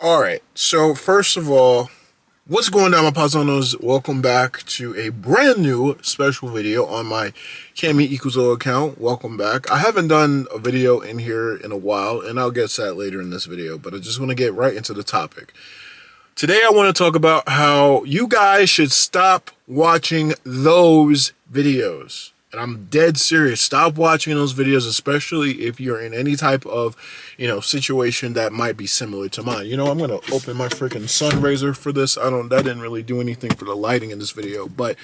Alright, so first of all, what's going on, my paisanos? Welcome back to a brand new special video on my KamyIkuzo account. Welcome back. I haven't done a video in here in a while, and I'll get to that later in this video, but I just want to get right into the topic. Today I want to talk about how you guys should stop watching those videos. And I'm dead serious. Stop watching those videos, especially if you're in any type of, situation that might be similar to mine. I'm going to open my freaking sun razor for this. That didn't really do anything for the lighting in this video. But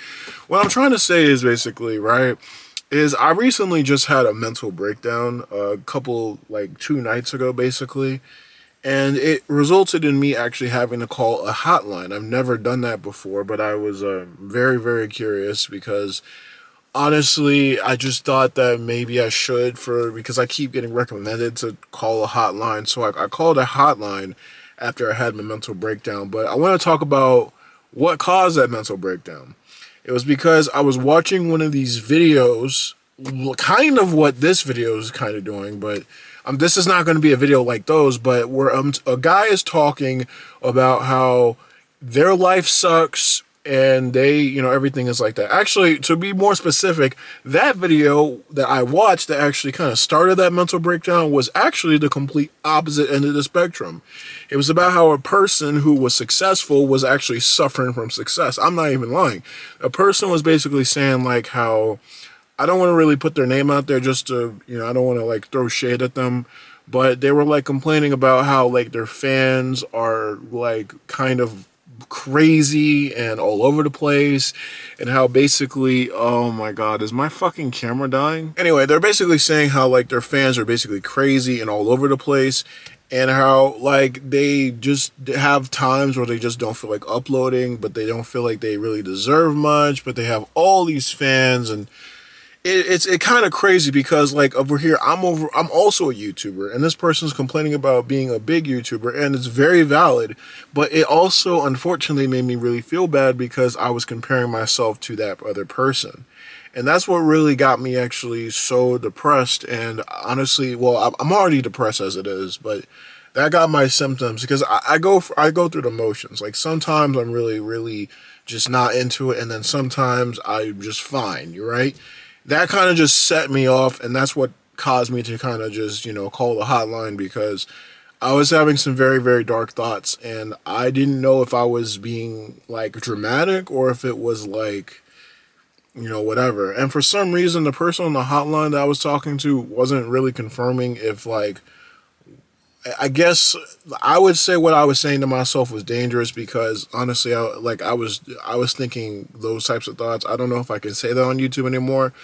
what I'm trying to say is basically, right, is I recently just had a mental breakdown a couple, 2 nights ago, basically. And it resulted in me actually having to call a hotline. I've never done that before, but I was very, very curious because honestly, I just thought that maybe I should because I keep getting recommended to call a hotline. So I called a hotline after I had my mental breakdown. But I want to talk about what caused that mental breakdown. It was because I was watching one of these videos, kind of what this video is kind of doing, but this is not going to be a video like those, but where a guy is talking about how their life sucks and they, everything is like that. Actually, to be more specific, that video that I watched that actually kind of started that mental breakdown was actually the complete opposite end of the spectrum. It was about how a person who was successful was actually suffering from success. I'm not even lying. A person was basically saying how, I don't want to really put their name out there just to, I don't want to throw shade at them, but they were complaining about how their fans are kind of crazy and all over the place, and how basically, oh my god, is my fucking camera dying? Anyway, they're basically saying how their fans are basically crazy and all over the place, and how they just have times where they just don't feel like uploading, but they don't feel like they really deserve much, but they have all these fans. And it's kind of crazy because over here I'm also a YouTuber, and this person's complaining about being a big YouTuber, and it's very valid, but it also unfortunately made me really feel bad because I was comparing myself to that other person. And that's what really got me actually so depressed. And honestly, well, I'm already depressed as it is, but that got my symptoms because I go through the motions. Sometimes I'm really, really just not into it, and then sometimes I'm just fine. You're right. That kind of just set me off, and that's what caused me to kind of just, call the hotline, because I was having some very, very dark thoughts, and I didn't know if I was being, dramatic or if it was, whatever. And for some reason, the person on the hotline that I was talking to wasn't really confirming if, I guess I would say what I was saying to myself was dangerous, because honestly, I was thinking those types of thoughts. I don't know if I can say that on YouTube anymore.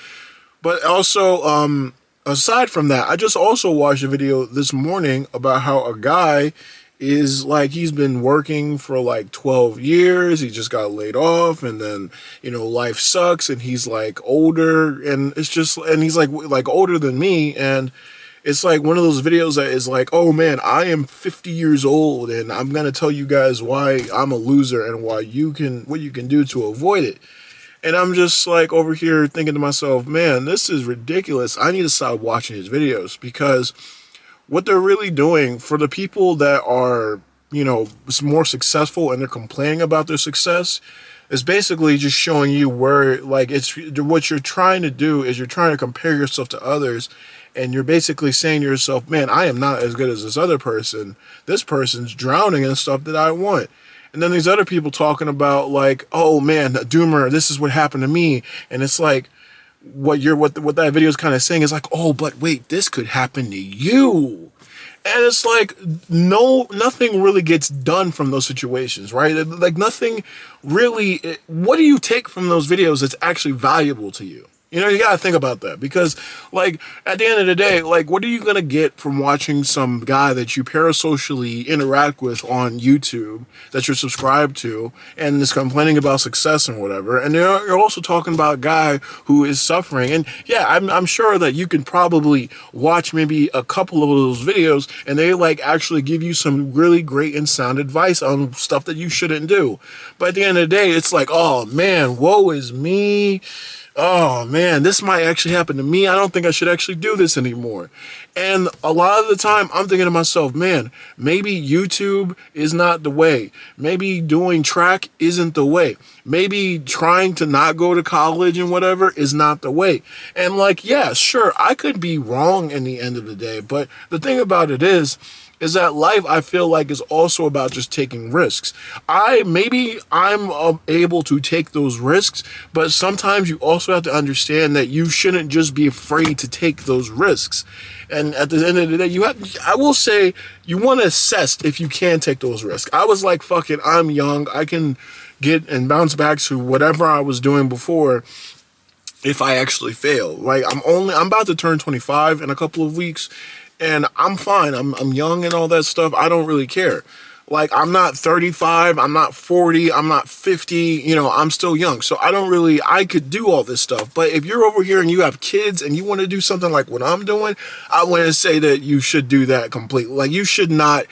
But also, aside from that, I just also watched a video this morning about how a guy is he's been working for 12 years. He just got laid off, and then, life sucks, and he's older, and it's just, and he's older than me, and it's one of those videos that is oh man, I am 50 years old, and I'm going to tell you guys why I'm a loser and what you can do to avoid it. And I'm just over here thinking to myself, man, this is ridiculous. I need to stop watching his videos, because what they're really doing for the people that are, more successful and they're complaining about their success, is basically just showing you where, it's what you're trying to do is you're trying to compare yourself to others. And you're basically saying to yourself, man, I am not as good as this other person. This person's drowning in stuff that I want. And then these other people talking about oh man, doomer, this is what happened to me. And it's what that video is kind of saying is oh, but wait, this could happen to you. And it's nothing really gets done from those situations, right? Nothing really, what do you take from those videos that's actually valuable to you? You gotta think about that, because at the end of the day, what are you gonna get from watching some guy that you parasocially interact with on YouTube, that you're subscribed to, and is complaining about success and whatever, and you're also talking about a guy who is suffering? And yeah, I'm sure that you can probably watch maybe a couple of those videos, and they actually give you some really great and sound advice on stuff that you shouldn't do. But at the end of the day, it's oh man, woe is me. oh man, this might actually happen to me. I don't think I should actually do this anymore. And a lot of the time I'm thinking to myself, man, maybe YouTube is not the way. Maybe doing track isn't the way. Maybe trying to not go to college and whatever is not the way. And like, yeah, sure, I could be wrong in the end of the day. But the thing about it is that life, I feel like, is also about just taking risks. Maybe I'm able to take those risks, but sometimes you also have to understand that you shouldn't just be afraid to take those risks. And at the end of the day, I will say, you want to assess if you can take those risks. I was like, fuck it, I'm young, I can get and bounce back to whatever I was doing before if I actually fail. Like, I'm about to turn 25 in a couple of weeks, and I'm fine. I'm young and all that stuff. I don't really care. Like, I'm not 35, I'm not 40, I'm not 50, I'm still young. So I could do all this stuff. But if you're over here and you have kids and you want to do something like what I'm doing, I want to say that you should do that completely. Like, you should not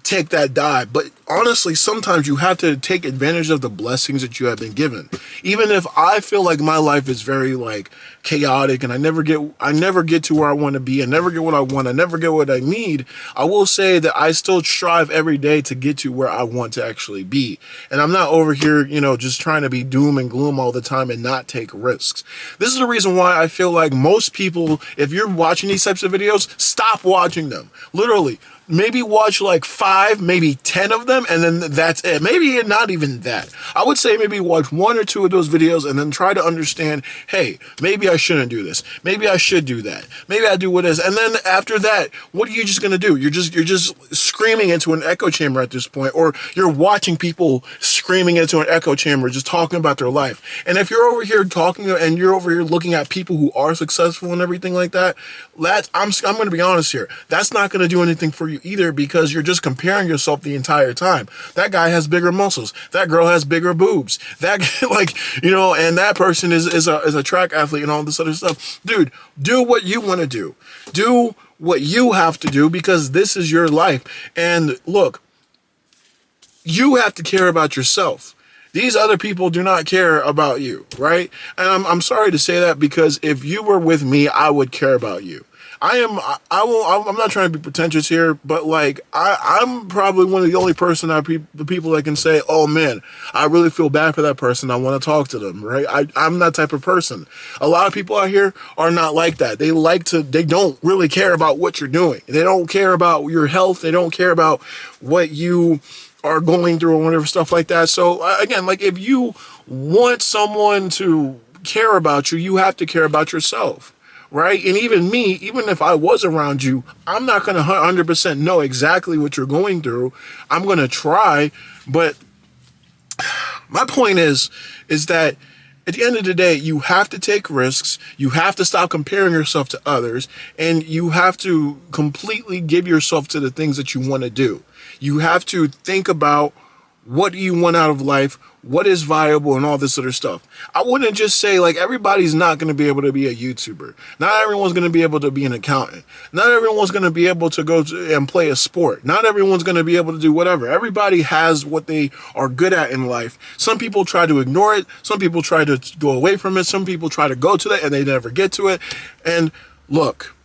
take that dive. But honestly, sometimes you have to take advantage of the blessings that you have been given. Even if I feel like my life is very like chaotic and I never get to where I want to be, I never get what I want, I never get what I need, I will say that I still strive every day to get to where I want to actually be. And I'm not over here, just trying to be doom and gloom all the time and not take risks. This is the reason why I feel like most people, if you're watching these types of videos, stop watching them. Literally. Maybe watch like 5, maybe 10 of them, and then that's it. Maybe not even that. I would say maybe watch 1 or 2 of those videos and then try to understand, hey, maybe I shouldn't do this. Maybe I should do that. Maybe I do what is. And then after that, what are you just going to do? You're just screaming into an echo chamber at this point, or you're watching people screaming into an echo chamber, just talking about their life. And if you're over here talking and you're over here looking at people who are successful and everything like that, I'm going to be honest here. That's not going to do anything for you either, because you're just comparing yourself the entire time. That guy has bigger muscles. That girl has bigger boobs. That and that person is a track athlete and all this other stuff. Dude, do what you want to do. Do what you have to do, because this is your life. And look, you have to care about yourself. These other people do not care about you, right? And I'm sorry to say that, because if you were with me, I would care about you. I'm not trying to be pretentious here, but like, I'm probably one of the only the people that can say, oh man, I really feel bad for that person, I want to talk to them, right? I'm that type of person. A lot of people out here are not like that. They don't really care about what you're doing. They don't care about your health. They don't care about what you are going through or whatever, stuff like that. So again, like, if you want someone to care about you, you have to care about yourself. Right? And even me, even if I was around you, I'm not going to 100% know exactly what you're going through. I'm going to try. But my point is that at the end of the day, you have to take risks. You have to stop comparing yourself to others. And you have to completely give yourself to the things that you want to do. You have to think about, what do you want out of life? What is viable and all this other stuff? I wouldn't just say, like, everybody's not going to be able to be a YouTuber. Not everyone's going to be able to be an accountant. Not everyone's going to be able to go and play a sport. Not everyone's going to be able to do whatever. Everybody has what they are good at in life. Some people try to ignore it. Some people try to go away from it. Some people try to go to that and they never get to it. And look,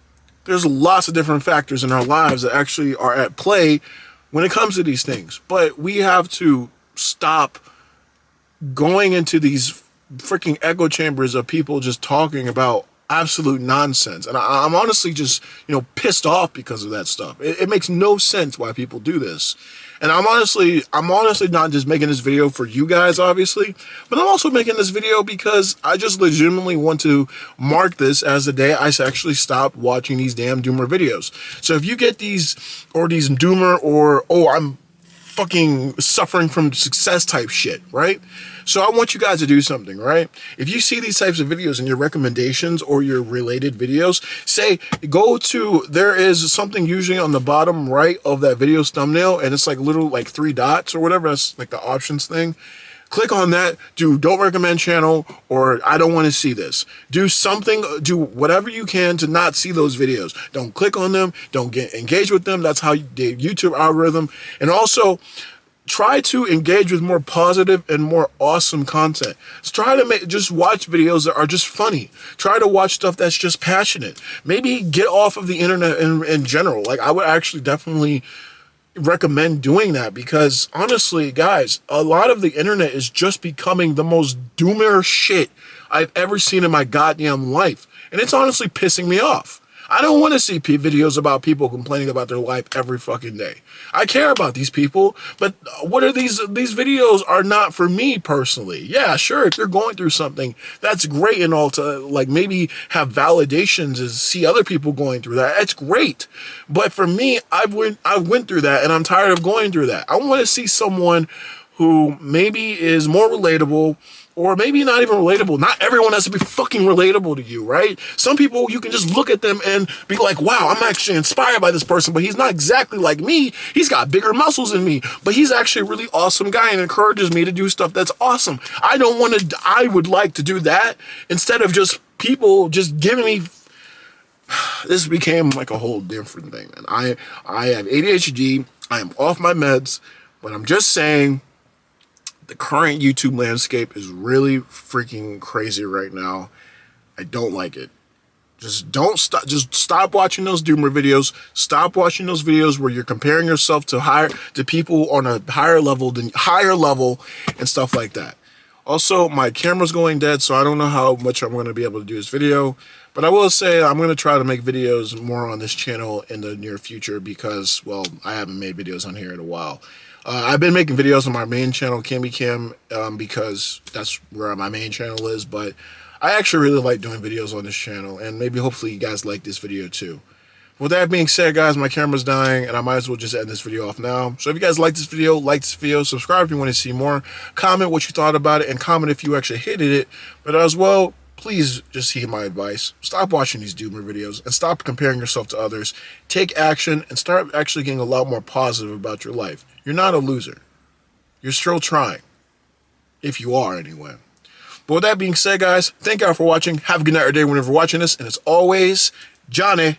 there's lots of different factors in our lives that actually are at play when it comes to these things. But we have to stop going into these freaking echo chambers of people just talking about absolute nonsense. And I'm honestly just, pissed off because of that stuff. It makes no sense why people do this. And I'm honestly not just making this video for you guys, obviously, but I'm also making this video because I just legitimately want to mark this as the day I actually stopped watching these damn doomer videos. So if you get these doomer or, oh, I'm fucking suffering from success type shit, right? So I want you guys to do something, right? If you see these types of videos in your recommendations or your related videos, there is something usually on the bottom right of that video's thumbnail, and it's like little like 3 dots or whatever. That's like the options thing. Click on that, don't recommend channel, or I don't want to see this. Do something, do whatever you can to not see those videos. Don't click on them, don't get engaged with them. That's how the YouTube algorithm. And also, try to engage with more positive and more awesome content. Try to just watch videos that are just funny. Try to watch stuff that's just passionate. Maybe get off of the internet in general. Like, I would actually definitely recommend doing that, because honestly, guys, a lot of the internet is just becoming the most doomer shit I've ever seen in my goddamn life. And it's honestly pissing me off. I don't want to see videos about people complaining about their life every fucking day. I care about these people, but what are these videos are not for me personally. Yeah, sure, if you're going through something, that's great and all, to like maybe have validations and see other people going through that. It's great. But for me, I went through that, and I'm tired of going through that. I want to see someone who maybe is more relatable, or maybe not even relatable. Not everyone has to be fucking relatable to you, right? Some people, you can just look at them and be like, wow, I'm actually inspired by this person, but he's not exactly like me. He's got bigger muscles than me, but he's actually a really awesome guy and encourages me to do stuff that's awesome. I would like to do that instead of just people just giving me. This became like a whole different thing. And I have ADHD. I am off my meds, but I'm just saying, the current YouTube landscape is really freaking crazy right now. I don't like it. Just stop watching those doomer videos. Stop watching those videos where you're comparing yourself to people on a higher level and stuff like that. Also, my camera's going dead, so I don't know how much I'm going to be able to do this video. But I will say I'm going to try to make videos more on this channel in the near future, because, well, I haven't made videos on here in a while. I've been making videos on my main channel, KamyIkuzo, because that's where my main channel is, but I actually really like doing videos on this channel, and maybe hopefully you guys like this video too. With that being said, guys, my camera's dying, and I might as well just end this video off now. So if you guys like this video, subscribe if you want to see more, comment what you thought about it, and comment if you actually hated it. But as well, please just heed my advice. Stop watching these doomer videos and stop comparing yourself to others. Take action and start actually getting a lot more positive about your life. You're not a loser. You're still trying. If you are, anyway. But with that being said, guys, thank y'all for watching. Have a good night or day whenever you're watching this. And as always, Johnny.